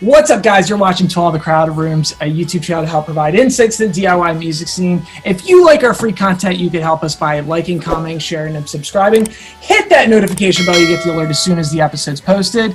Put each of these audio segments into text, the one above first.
What's up, guys? You're watching To All the Crowded Rooms, a YouTube channel to help provide insights to the DIY music scene. If you like our free content, you can help us by liking, commenting, sharing, and subscribing. Hit that notification bell, you get the alert as soon as the episode's posted.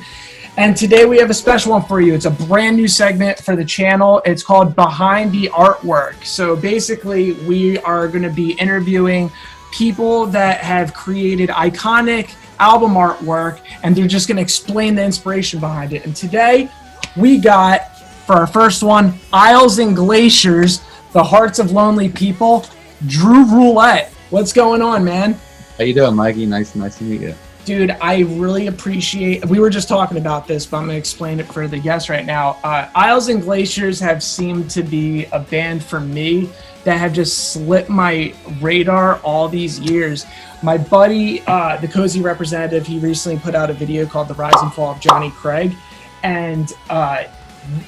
And today we have a special one for you. It's a brand new segment for the channel. It's called Behind the Artwork. So basically, we are going to be interviewing people that have created iconic album artwork, and they're just going to explain the inspiration behind it. And today, we got, for our first one, Owens and Glaciers, The Hearts of Lonely People, Drew Roulette. What's going on, man? How you doing, Mikey? Nice to meet you. Dude, I really appreciate, we were just talking about this, but I'm going to explain it for the guests right now. Owens and Glaciers have seemed to be a band for me that have just slipped my radar all these years. My buddy, the Cozy Representative, he recently put out a video called The Rise and Fall of Jonny Craig. And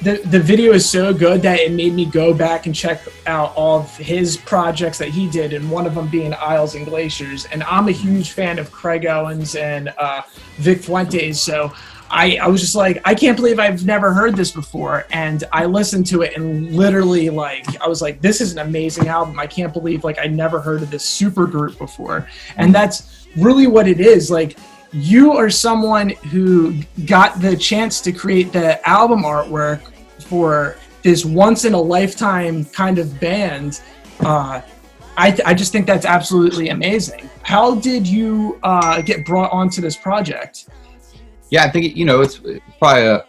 the video is so good that it made me go back and check out all of his projects that he did, and one of them being Owens and Glaciers. And I'm a huge fan of Craig Owens and Vic Fuentes, so I was just like, I can't believe I've never heard this before. And I listened to it and literally, I was like, this is an amazing album. I can't believe I never heard of this super group before. And that's really what it is. You are someone who got the chance to create the album artwork for this once-in-a-lifetime kind of band. I just think that's absolutely amazing. How did you get brought onto this project? Yeah, I think, it's probably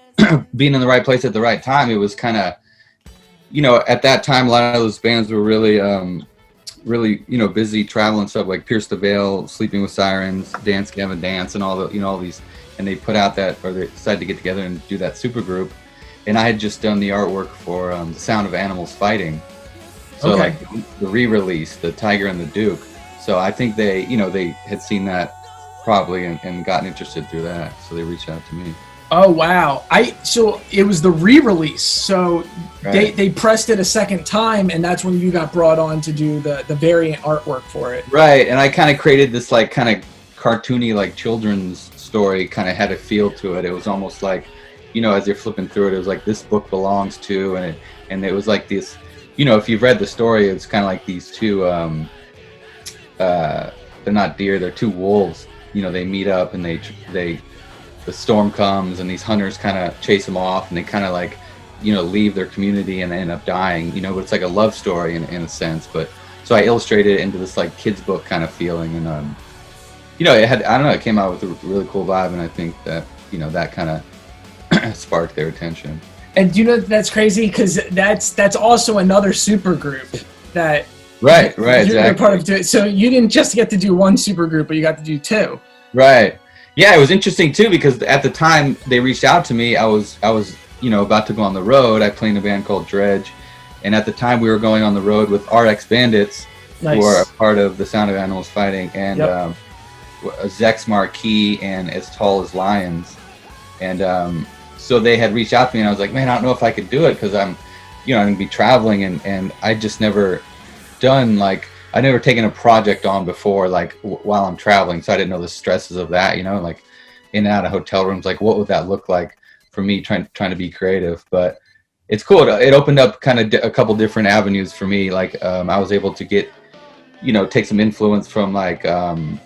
being in the right place at the right time. It was kind of, at that time, a lot of those bands were really busy traveling stuff, like Pierce the Veil, Sleeping with Sirens, Dance Gavin Dance, and all these, and they put out they decided to get together and do that super group. And I had just done the artwork for The Sound of Animals Fighting, so okay. The re-release, the Tiger and the Duke. So I think they had seen that probably and gotten interested through that, so they reached out to me. Oh wow! So it was the re-release. So right. they pressed it a second time, and that's when you got brought on to do the variant artwork for it. Right, and I kind of created this kind of cartoony children's story. Kind of had a feel to it. It was almost like, as you're flipping through it, it was like this book belongs to, and it was like this. If you've read the story, it's kind of like these two. They're not deer. They're two wolves. They meet up and the storm comes and these hunters kind of chase them off, and they kind of leave their community and end up dying, but it's like a love story in a sense. But so I illustrated it into this kids book kind of feeling, and it came out with a really cool vibe, and I think that that kind of sparked their attention. And that's crazy, because that's also another super group that right you're exactly. part of it. So you didn't just get to do one super group, but you got to do two. Right. Yeah, it was interesting too, because at the time they reached out to me, I was about to go on the road. I played in a band called Dredg, and at the time we were going on the road with RX Bandits, nice. Who are a part of The Sound of Animals Fighting, and yep. Zex Marquis and As Tall as Lions. And so they had reached out to me, and I was like, man, I don't know if I could do it, because I'm going to be traveling, and I just never done I never taken a project on before, while I'm traveling, so I didn't know the stresses of that, in and out of hotel rooms, what would that look like for me trying to be creative. But it's cool. It opened up kind of a couple different avenues for me. I was able to get, take some influence from doing,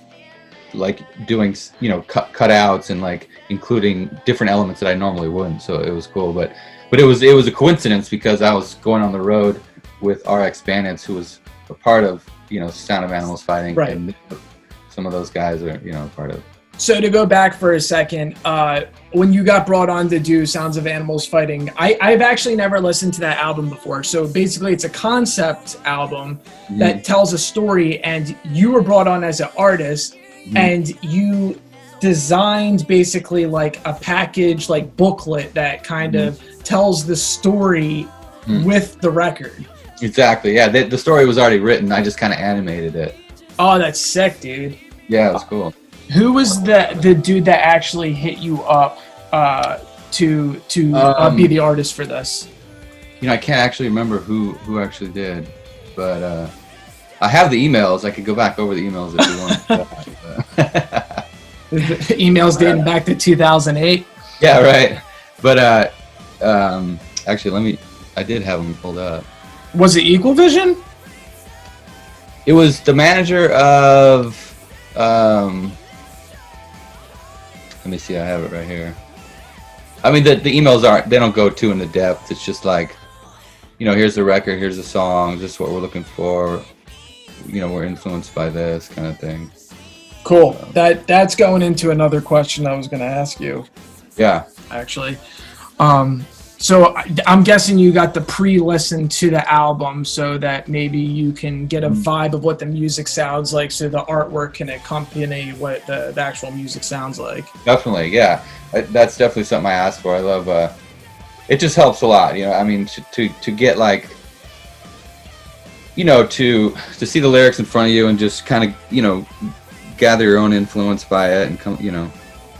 cutouts and including different elements that I normally wouldn't. So it was cool. But it was a coincidence, because I was going on the road with RX Bandits, who was a part of Sound of Animals Fighting, right. And some of those guys are part of. So to go back for a second, when you got brought on to do Sounds of Animals Fighting, I've actually never listened to that album before. So basically, it's a concept album that tells a story, and you were brought on as an artist, and you designed basically a package, booklet that kind of tells the story with the record. Exactly. Yeah, the story was already written. I just kind of animated it. Oh, that's sick, dude. Yeah, it was cool. Who was the dude that actually hit you up to be the artist for this? I can't actually remember who actually did, but I have the emails. I could go back over the emails if you want. The emails dating back to 2008. Yeah, right. But Actually, I did have them pulled up. Was it Equal Vision? It was the manager of, let me see, I have it right here. I mean, the emails they don't go too into depth. It's just like, here's the record, here's the song, this is what we're looking for. We're influenced by this kind of thing. Cool. That's going into another question I was going to ask you. Yeah. Actually. So I'm guessing you got the pre-listen to the album so that maybe you can get a vibe of what the music sounds like, so the artwork can accompany what the actual music sounds like. Definitely, yeah. That's definitely something I asked for. I love, it just helps a lot, I mean, to get like, to see the lyrics in front of you and just kind of, gather your own influence by it and come,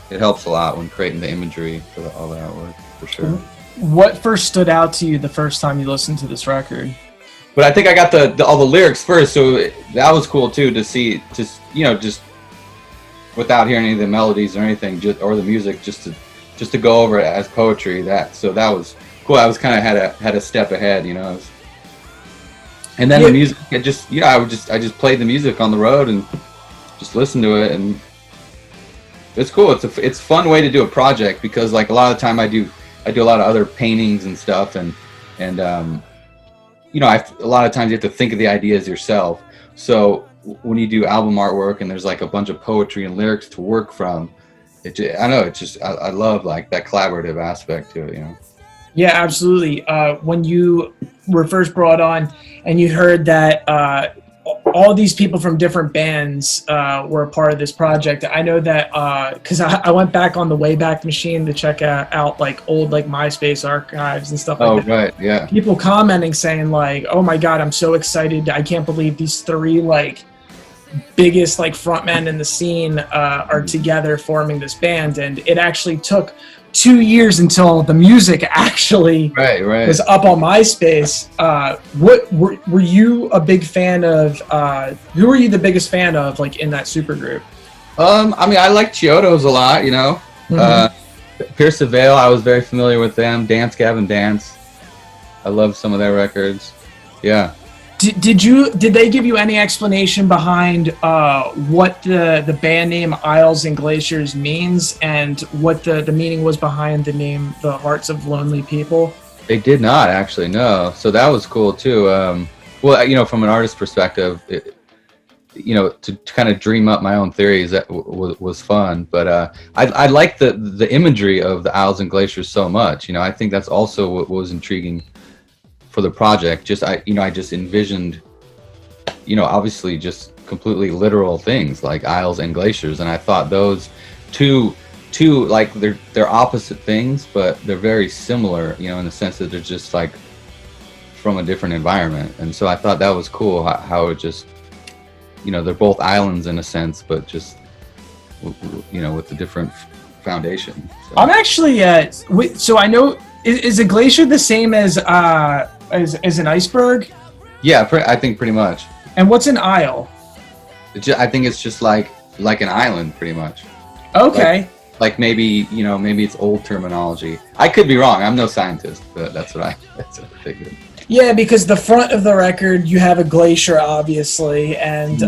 it helps a lot when creating the imagery for all the artwork, for sure. What first stood out to you the first time you listened to this record? But I think I got all the lyrics first, so that was cool too to see, just without hearing any of the melodies or anything, or the music, just to go over it as poetry. So that was cool. I was kind of had a step ahead, And then the music, I just played the music on the road and just listened to it, and it's cool. It's a fun way to do a project, because like a lot of the time I do a lot of other paintings and stuff, and a lot of times you have to think of the ideas yourself. So when you do album artwork and there's like a bunch of poetry and lyrics to work from, I love like that collaborative aspect to it, Yeah, absolutely. When you were first brought on and you heard that all these people from different bands were a part of this project, I know that because I went back on the Wayback Machine to check out like old like MySpace archives and stuff like that. Oh, right, yeah. People commenting saying like, "Oh my God, I'm so excited! I can't believe these three like biggest like frontmen in the scene are together forming this band." And it actually took 2 years until the music actually was up on MySpace. What were you a big fan of? Who were you the biggest fan of, like in that supergroup? I mean, I like Chiodos a lot. Mm-hmm. Pierce the Veil, I was very familiar with them. Dance Gavin Dance, I love some of their records. Yeah. Did they give you any explanation behind what the band name Isles and Glaciers means, and what the meaning was behind the name The Hearts of Lonely People? They did not, actually, no. So that was cool too. Well, from an artist perspective, to kind of dream up my own theories, that was fun. But I like the imagery of the Isles and Glaciers so much. I think that's also what was intriguing for the project. I just envisioned, obviously just completely literal things like isles and glaciers, and I thought those two like they're opposite things, but they're very similar, in the sense that they're just like from a different environment. And so I thought that was cool how it just, they're both islands in a sense, but just with a different foundation. So. I'm actually so I know, is a glacier the same as an iceberg? Yeah, I think pretty much. And what's an isle? I think it's just like an island, pretty much. Okay. Like maybe maybe it's old terminology. I could be wrong. I'm no scientist, but that's what I figured. Yeah, because the front of the record you have a glacier, obviously, and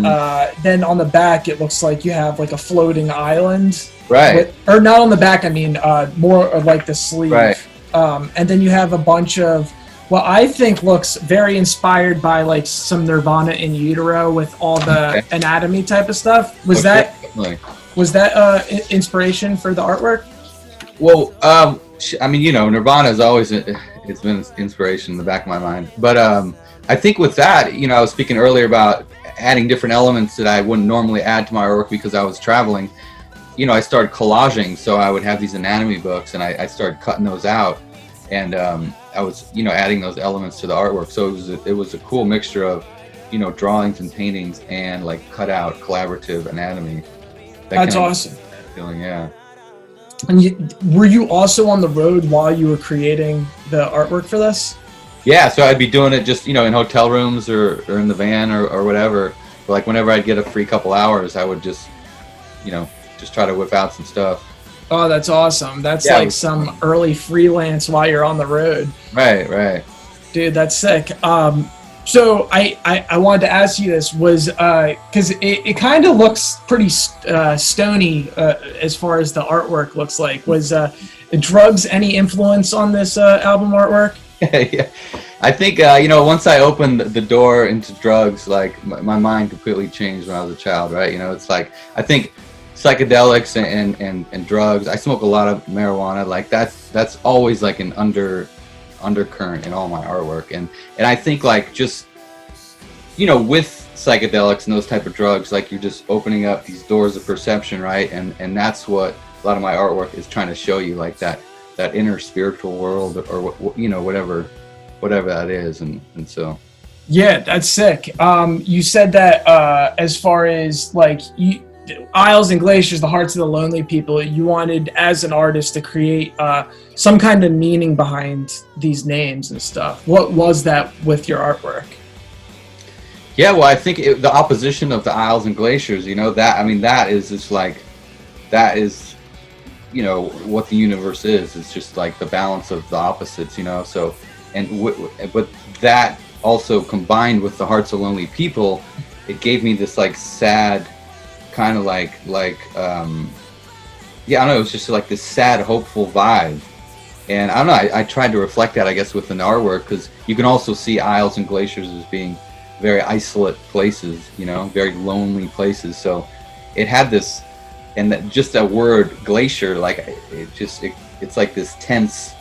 then on the back it looks like you have like a floating island. Right. Or not on the back. I mean, more of like the sleeve. Right. And then you have a bunch of what I think looks very inspired by like some Nirvana in Utero with all the anatomy type of stuff. Was that inspiration for the artwork? Well, I mean, Nirvana is always it's been inspiration in the back of my mind. But I think with that, I was speaking earlier about adding different elements that I wouldn't normally add to my artwork because I was traveling. I started collaging, so I would have these anatomy books, and I started cutting those out, and I was, adding those elements to the artwork. So it was a cool mixture of, drawings and paintings and like cut out collaborative anatomy. That's awesome. Feeling, yeah. And were you also on the road while you were creating the artwork for this? Yeah, so I'd be doing it just, in hotel rooms or in the van or whatever. But like whenever I'd get a free couple hours, I would just try to whip out some stuff. Oh, that's awesome. That's Yeah, like some early freelance while you're on the road. right. Dude, that's sick. So I wanted to ask you this was because it kind of looks pretty stony as far as the artwork looks like. Was drugs any influence on this album artwork? Yeah. I think once I opened the door into drugs, like my mind completely changed when I was a child, right? It's like I think psychedelics and drugs. I smoke a lot of marijuana. Like that's always like an undercurrent in all my artwork, and I think like just with psychedelics and those type of drugs, like you're just opening up these doors of perception, right? And that's what a lot of my artwork is trying to show you, like that inner spiritual world, or whatever that is, and so. Yeah, that's sick. You said that as far as like Isles and Glaciers, the hearts of the lonely people, you wanted as an artist to create some kind of meaning behind these names and stuff. What was that with your artwork? Yeah, well, I think the opposition of the Isles and Glaciers, that is just like, that is, what the universe is. It's just like the balance of the opposites, so, but that also combined with the hearts of lonely people, it gave me this like sad kind of like I don't know, it was just like this sad, hopeful vibe. And I don't know, I tried to reflect that, I guess, with an artwork, because you can also see Isles and Glaciers as being very isolate places, very lonely places. So it had this, and just that word glacier, like it's like this tense,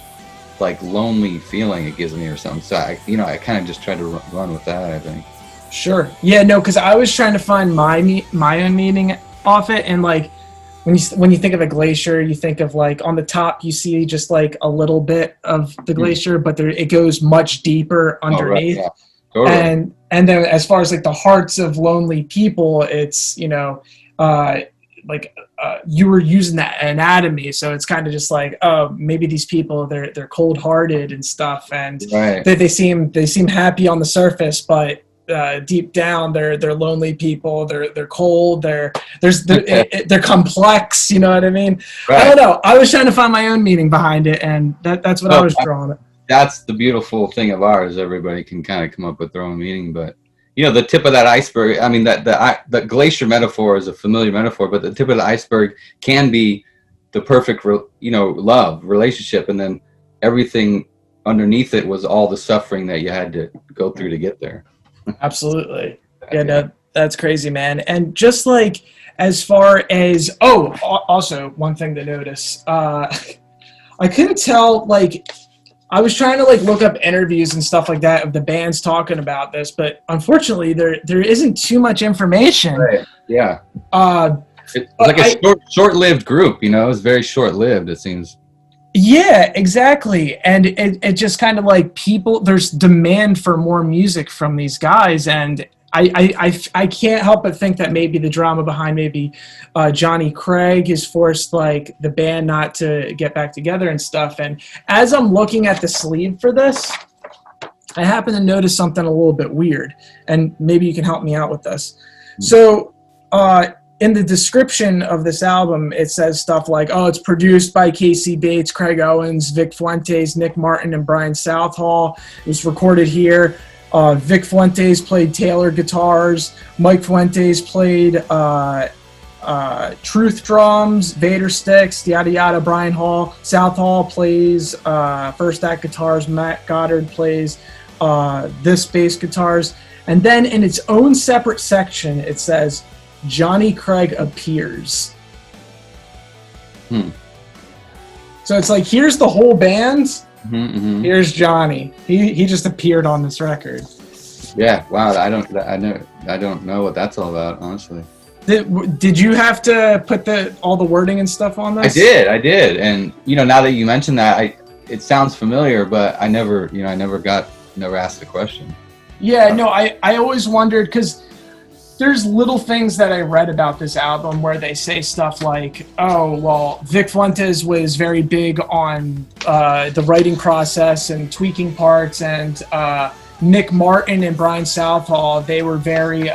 like lonely feeling it gives me or something. So I kind of just tried to run with that, I think. Sure. Yeah, no, because I was trying to find my own meaning off it, and like when you think of a glacier, you think of like on the top you see just like a little bit of the glacier, but it goes much deeper underneath. Oh, right, yeah. Totally. And then as far as like the hearts of lonely people, it's you were using that anatomy, so it's kind of just like, oh, maybe these people they're cold-hearted and stuff, and right. they seem happy on the surface, but deep down they're lonely people. They're cold. They're complex. You know what I mean? Right. I don't know. I was trying to find my own meaning behind it, and that's what I was drawing. That's the beautiful thing of ours. Everybody can kind of come up with their own meaning, but the tip of that iceberg. I mean, the glacier metaphor is a familiar metaphor, but the tip of the iceberg can be the perfect, love relationship, and then everything underneath it was all the suffering that you had to go through to get there. Absolutely. Yeah, no, that's crazy, man. And just like as far as also one thing to notice, I couldn't tell, like I was trying to like look up interviews and stuff like that of the bands talking about this, but unfortunately there isn't too much information. Right. Yeah. It's like a short-lived group, it's very short-lived, it seems. Yeah, exactly. And it just kind of like there's demand for more music from these guys, and I can't help but think that maybe the drama behind maybe Jonny Craig has forced like the band not to get back together and stuff. And as I'm looking at the sleeve for this, I happen to notice something a little bit weird, and maybe you can help me out with this. So in the description of this album, it says stuff like, it's produced by Casey Bates, Craig Owens, Vic Fuentes, Nick Martin, and Brian Southall. It was recorded here. Vic Fuentes played Taylor guitars. Mike Fuentes played truth drums, Vader sticks, yada yada. Brian Southall plays first act guitars. Matt Goddard plays this bass guitars. And then in its own separate section, it says, Jonny Craig appears. So it's like, here's the whole band. Mm-hmm. Here's Jonny. He just appeared on this record. Yeah. Wow. I don't know what that's all about, honestly. Did you have to put all the wording and stuff on this? I did. And now that you mention that, it sounds familiar, but I never asked the question. Yeah. No. I always wondered, because there's little things that I read about this album where they say stuff like, Vic Fuentes was very big on the writing process and tweaking parts, and Nick Martin and Brian Southall, they were very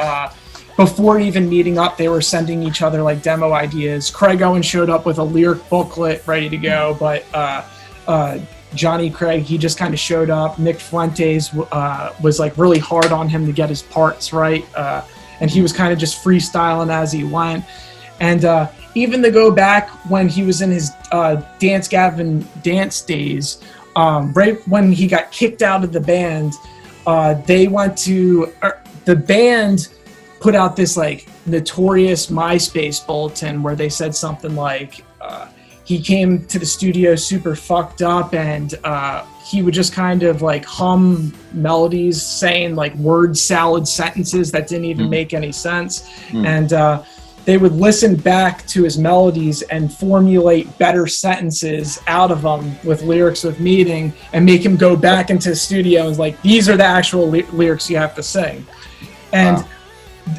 before even meeting up, they were sending each other like demo ideas. Craig Owens showed up with a lyric booklet ready to go, but Jonny Craig, he just kind of showed up. Vic Fuentes was like really hard on him to get his parts right, and he was kind of just freestyling as he went. And even to go back when he was in his Dance Gavin dance days, right when he got kicked out of the band, they went to the band put out this like notorious MySpace bulletin where they said something like he came to the studio super fucked up, and he would just kind of like hum melodies saying like word salad sentences that didn't even make any sense. And they would listen back to his melodies and formulate better sentences out of them with lyrics with meaning, and make him go back into the studio and like, these are the actual lyrics you have to sing. And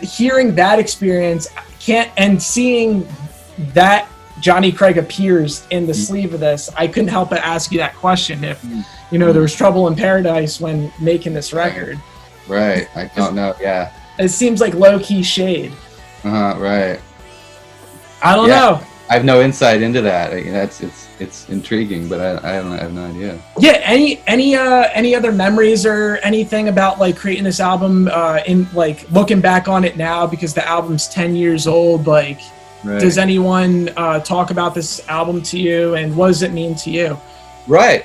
hearing that experience and seeing that Jonny Craig appears in the sleeve of this, I couldn't help but ask you that question. If there was trouble in paradise when making this record. Right. I don't know. Yeah. It seems like low-key shade. Right. I don't know. I have no insight into that. It's intriguing, but I have no idea. Yeah. Any other memories or anything about like creating this album? In like looking back on it now, because the album's 10 years old. Like, does anyone talk about this album to you, and what does it mean to you? Right.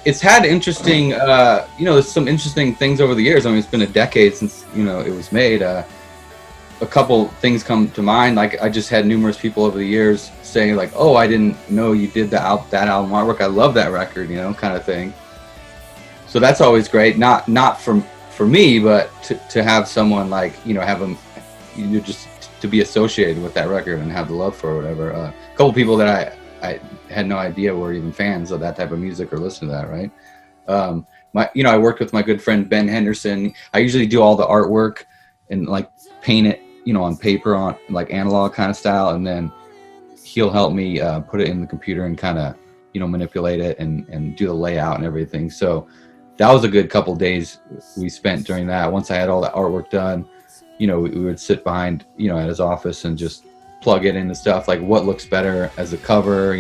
It's had interesting. There's some interesting things over the years. I mean, it's been a decade since it was made. A couple things come to mind. Like, I just had numerous people over the years saying like, "Oh, I didn't know you did that album artwork. I love that record," kind of thing. So that's always great. Not for me, but to have someone like have them, just to be associated with that record and have the love for it or whatever. A couple people that I had no idea were even fans of that type of music or listen to that. Right. I worked with my good friend Ben Henderson. I usually do all the artwork and like paint it on paper, on like analog kind of style, and then he'll help me put it in the computer and kind of manipulate it and do the layout and everything. So that was a good couple days we spent during that. Once I had all the artwork done, we would sit behind at his office and just plug it into stuff like what looks better as a cover,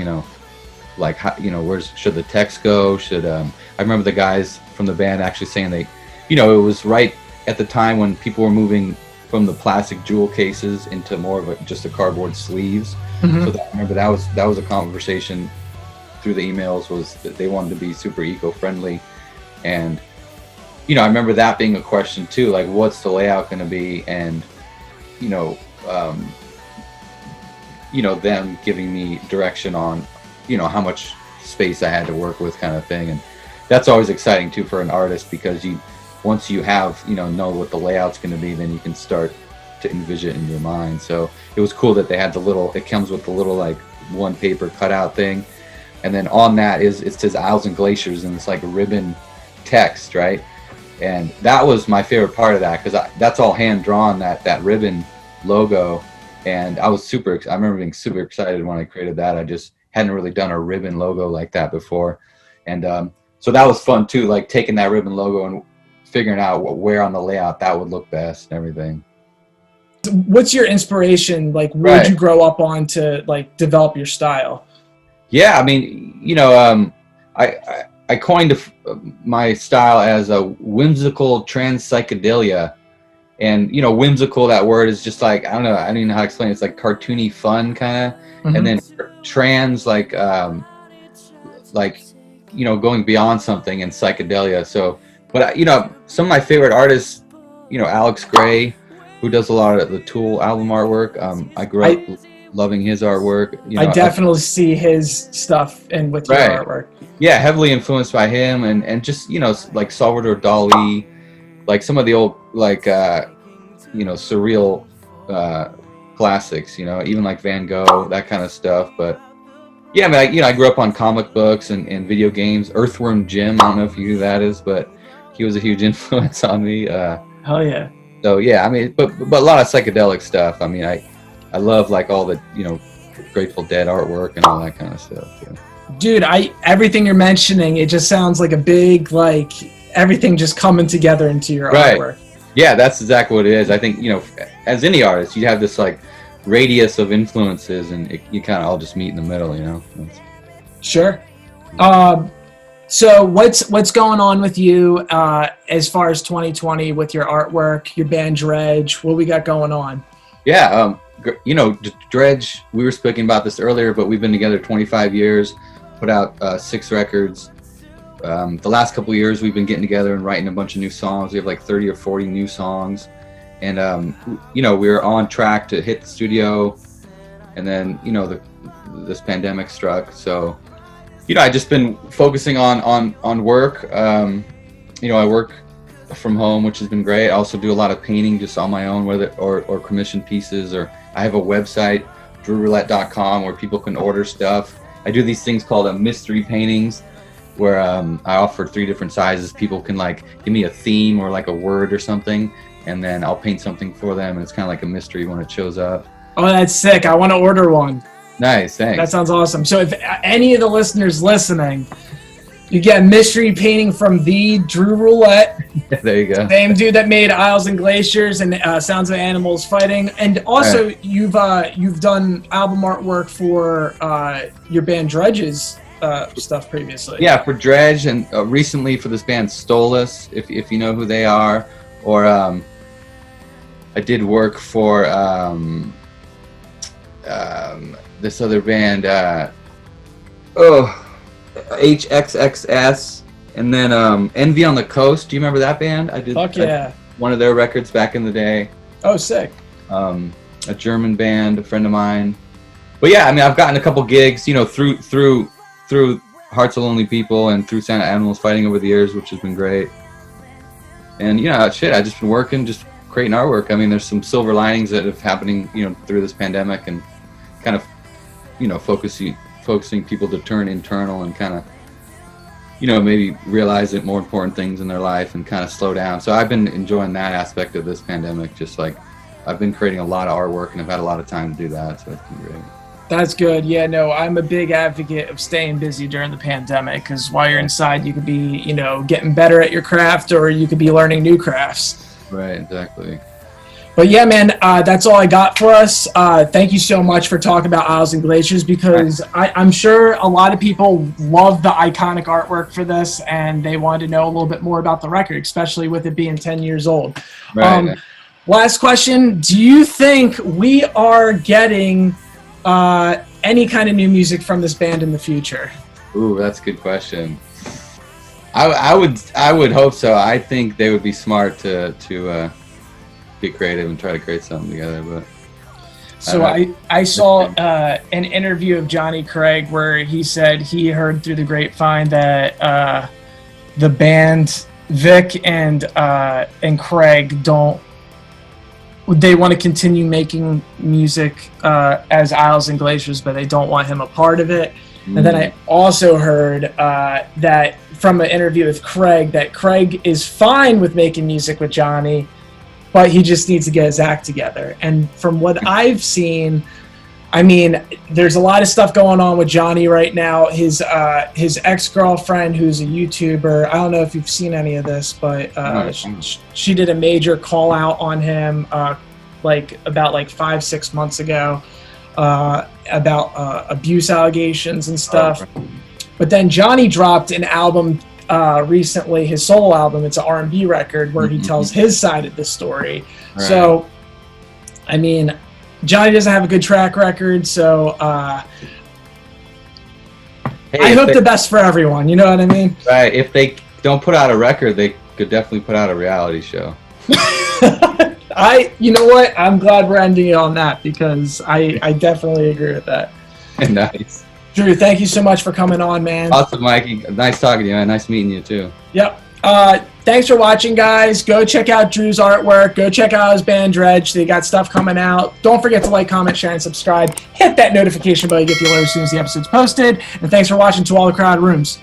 like how, where should the text go, should I remember the guys from the band actually saying they it was right at the time when people were moving from the plastic jewel cases into more of just a cardboard sleeves. So I remember that was a conversation through the emails, was that they wanted to be super eco-friendly. And I remember that being a question too, like what's the layout going to be, and them giving me direction on how much space I had to work with, kind of thing. And that's always exciting too for an artist, because once you have know what the layout's going to be, then you can start to envision it in your mind. So it was cool that they had it comes with the little like one paper cutout thing, and then on that it says Owens and Glaciers, and it's like ribbon text, right? And that was my favorite part of that, because that's all hand drawn, that ribbon logo. And I remember being super excited when I created that. I just hadn't really done a ribbon logo like that before. And so that was fun too, like taking that ribbon logo and figuring out where on the layout that would look best and everything. What's your inspiration? Like, where did you grow up on to like develop your style? Yeah, I mean, I coined my style as a whimsical trans psychedelia. And whimsical, that word is just like, I don't even know how to explain it. It's like cartoony fun kind of. And then trans, like going beyond something, and psychedelia. So, but some of my favorite artists, Alex Gray, who does a lot of the Tool album artwork. I grew up loving his artwork. I definitely see his stuff with your artwork. Yeah, heavily influenced by him, and just like Salvador Dali, like some of the old like surreal classics. Even like Van Gogh, that kind of stuff. But yeah, I mean, I grew up on comic books and video games. Earthworm Jim, I don't know if you knew who that is, but he was a huge influence on me. Hell yeah. So yeah, I mean, but a lot of psychedelic stuff. I mean, I love like all the Grateful Dead artwork and all that kind of stuff. Yeah. Dude, everything you're mentioning, it just sounds like a big everything just coming together into your artwork. Yeah, that's exactly what it is. I think as any artist, you have this like radius of influences, and you kind of all just meet in the middle, you know. Sure. So what's going on with you as far as 2020 with your artwork, your band Dredg? What we got going on? Yeah, you know, Dredg, we were speaking about this earlier, but we've been together 25 years, put out 6 records. The last couple of years we've been getting together and writing a bunch of new songs. We have like 30 or 40 new songs. And, you know, we're on track to hit the studio. And then, you know, this pandemic struck. So, you know, I've just been focusing on work. You know, I work from home, which has been great. I also do a lot of painting just on my own, whether or commission pieces, or I have a website, Roulette.com, where people can order stuff. I do these things called mystery paintings, where I offer 3 different sizes. People can like give me a theme or like a word or something, and then I'll paint something for them, and it's kind of like a mystery when it shows up. Oh, that's sick. I want to order one. Nice, thanks. That sounds awesome. So if any of the listeners listening, you get a mystery painting from the Drew Roulette. There you go. Same dude that made Isles and Glaciers and Sounds of Animals Fighting. And also, right, you've done album artwork for your band Dredg's stuff previously. Yeah, for Dredg, and recently for this band Stolus, if you know who they are. Or I did work for this other band, HXXS, and then Envy on the Coast. Do you remember that band? I did. Fuck yeah. One of their records back in the day. Oh, sick. A German band, a friend of mine. But yeah, I mean, I've gotten a couple gigs, you know, through Hearts of Lonely People and through Sound of Animals Fighting over the years, which has been great. And you know, shit, I've just been working, just creating artwork. I mean, there's some silver linings that have happening, you know, through this pandemic, and kind of, you know, focusing people to turn internal and kind of, you know, maybe realize that more important things in their life and kind of slow down. So I've been enjoying that aspect of this pandemic. Just like I've been creating a lot of artwork, and I've had a lot of time to do that. So it's been great. That's good. Yeah, no, I'm a big advocate of staying busy during the pandemic, because while you're inside, you could be, you know, getting better at your craft, or you could be learning new crafts. Right, exactly. But yeah, man, that's all I got for us. Thank you so much for talking about Isles and Glaciers, because I'm sure a lot of people love the iconic artwork for this, and they wanted to know a little bit more about the record, especially with it being 10 years old. Right. Last question. Do you think we are getting any kind of new music from this band in the future? Ooh, that's a good question. I would hope so. I think they would be smart to get creative and try to create something together. But so I saw an interview of Jonny Craig where he said he heard through the grapevine that the band Vic and Craig they want to continue making music as Isles and Glaciers, but they don't want him a part of it. And then I also heard that from an interview with Craig, that Craig is fine with making music with Jonny, but he just needs to get his act together. And from what I've seen, I mean, there's a lot of stuff going on with Jonny right now. His ex-girlfriend, who's a YouTuber, I don't know if you've seen any of this, but she did a major call out on him about 5-6 months ago about abuse allegations and stuff. Oh, but then Jonny dropped an album recently, his solo album. It's an R&B record where he tells his side of the story. Right. So, I mean, Jonny doesn't have a good track record, so I hope the best for everyone. You know what I mean? Right. If they don't put out a record, they could definitely put out a reality show. You know what? I'm glad we're ending it on that, because I definitely agree with that. Nice. Drew, thank you so much for coming on, man. Awesome, Mikey. Nice talking to you, man. Nice meeting you, too. Yep. Thanks for watching, guys. Go check out Drew's artwork. Go check out his band Dredg. They got stuff coming out. Don't forget to like, comment, share, and subscribe. Hit that notification bell to get the alert as soon as the episode's posted. And thanks for watching To All the Crowded Rooms.